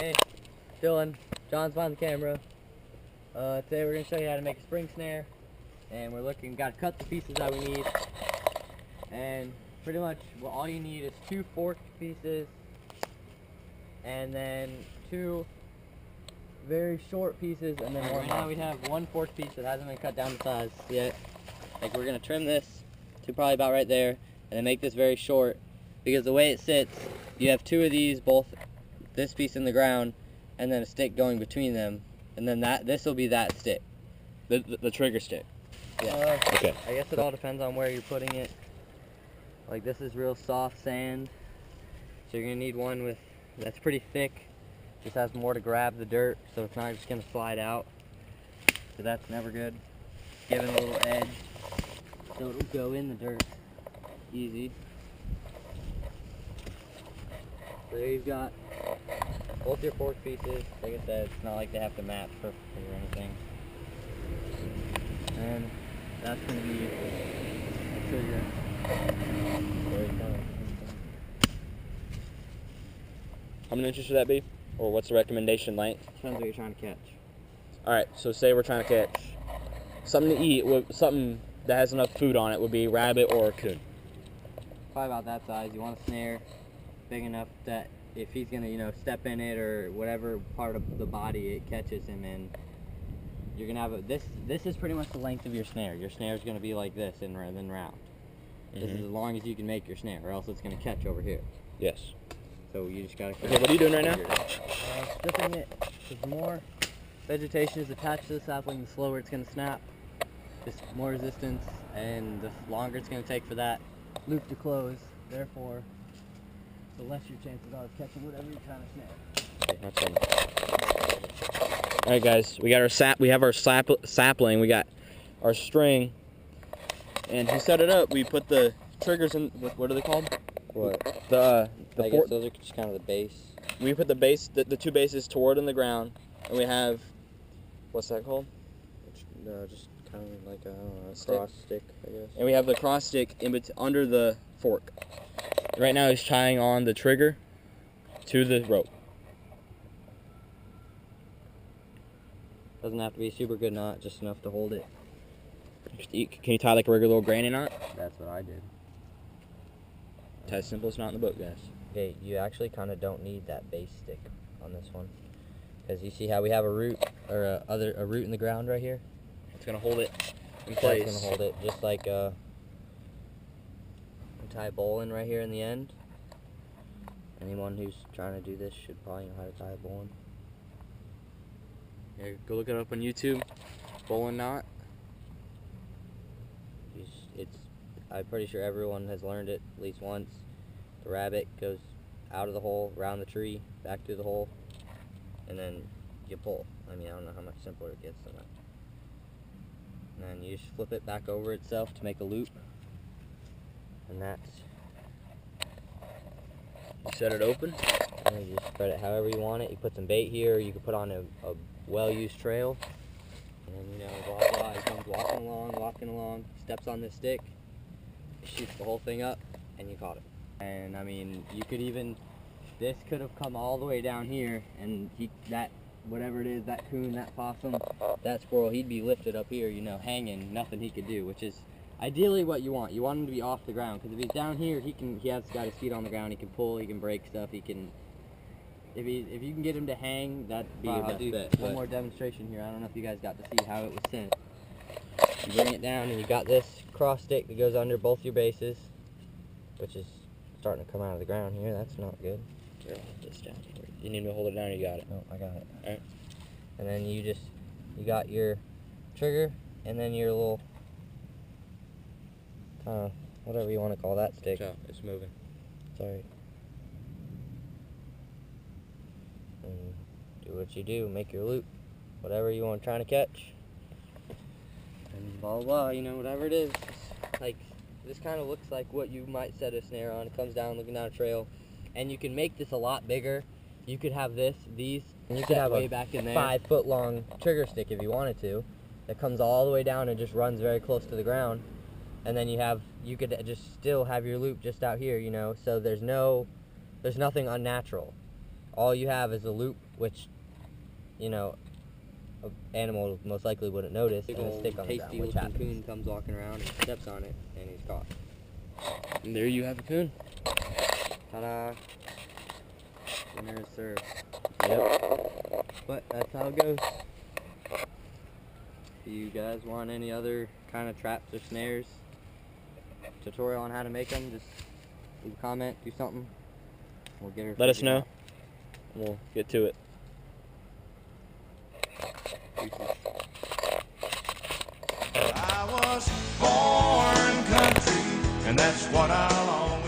Hey, Dylan, John's behind the camera. Today we're going to show you how to make a spring snare. And got to cut the pieces that we need. And pretty much all you need is 2 forked pieces. And then 2 very short pieces, and then right now we have 1 forked piece that hasn't been cut down to size yet. Like, we're going to trim this to probably about right there, and then make this very short. Because the way it sits, you have 2 of these, both this piece in the ground, and then a stick going between them, and then this will be that stick, the trigger stick. Yeah. Okay. I guess it all depends on where you're putting it. Like, this is real soft sand, so you're gonna need one that's pretty thick. Just has more to grab the dirt, so it's not just gonna slide out. So that's never good. Give it a little edge, so it'll go in the dirt easy. So there you've got both your fork pieces. Like I said, it's not like they have to match perfectly or anything. And that's going to be the trigger. How many inches should that be? Or what's the recommendation length? Depends what you're trying to catch. Alright, so say we're trying to catch something to eat, something that has enough food on it would be rabbit or a coon. Probably about that size. You want a snare big enough that if he's going to, step in it or whatever part of the body it catches him in, you're going to have this is pretty much the length of your snare. Your snare is going to be like this and then round. This is as long as you can make your snare, or else it's going to catch over here. Yes. So you just got to... Okay, what are you doing right now? Stripping it. The more vegetation is attached to the sapling, the slower it's going to snap. Just more resistance, and the longer it's going to take for that loop to close. Therefore, the less your chances are of catching whatever you're trying to snare. Okay, that's Alright guys, we got our sapling, we got our string, and to set it up, we put the triggers in. What are they called? What? I guess those are just kind of the base. We put the base, the 2 bases toward in the ground, and we have, what's that called? Just kind of like a cross stick, I guess. And we have the cross stick under the fork. Right now he's tying on the trigger to the rope. Doesn't have to be a super good knot, just enough to hold it. Can you tie like a regular little granny knot? That's what I did. Tie the simplest knot in the book, guys. Okay, you actually kind of don't need that base stick on this one, because you see how we have a root or a root in the ground right here. It's gonna hold it in place. That's gonna hold it, just like tie a bowline right here in the end. Anyone who's trying to do this should probably know how to tie a bowline. Yeah, go look it up on YouTube. Bowline knot. I'm pretty sure everyone has learned it at least once. The rabbit goes out of the hole, around the tree, back through the hole, and then you pull. I mean, I don't know how much simpler it gets than that. And then you just flip it back over itself to make a loop. And that's... You set it open. And you just spread it however you want it. You put some bait here, or you can put on a well-used trail. And then, blah, blah, he comes walking along, steps on this stick, shoots the whole thing up, and you caught it. And I mean, you could even, this could have come all the way down here, and whatever it is, that coon, that possum, that squirrel, he'd be lifted up here, hanging, nothing he could do, which is ideally what you want. You want him to be off the ground, because if he's down here, he has got his feet on the ground, he can pull, he can break stuff, he can, if you can get him to hang, that'd be your best bet. One more demonstration here. I don't know if you guys got to see how it was sent. You bring it down, and you got this cross stick that goes under both your bases, which is starting to come out of the ground here. That's not good. Here, I'll hold this down. You need me to hold it down, or you got it? No, I got it. Alright. And then you got your trigger, and then your little, whatever you want to call that stick. So, it's moving. Sorry. And do what you do, make your loop, whatever you want trying to catch. And blah, blah, blah, whatever it is. Like, this kind of looks like what you might set a snare on. It comes down looking down a trail. And you can make this a lot bigger. You could have these, and you could have way back in there. 5 foot long trigger stick if you wanted to. That comes all the way down and just runs very close to the ground. And then you could just still have your loop just out here, so there's nothing unnatural. all you have is a loop, which, you know, an animal most likely wouldn't notice, and a stick on the ground, which happens. Coon comes walking around and steps on it, and he's caught. And there you have a coon. Ta-da! Winner is served. Yep. But that's how it goes. If you guys want any other kind of traps or snares tutorial on how to make them, just leave a comment, do something. We'll get her. Let us figured know. out. We'll get to it. I was born country, and that's what I'll always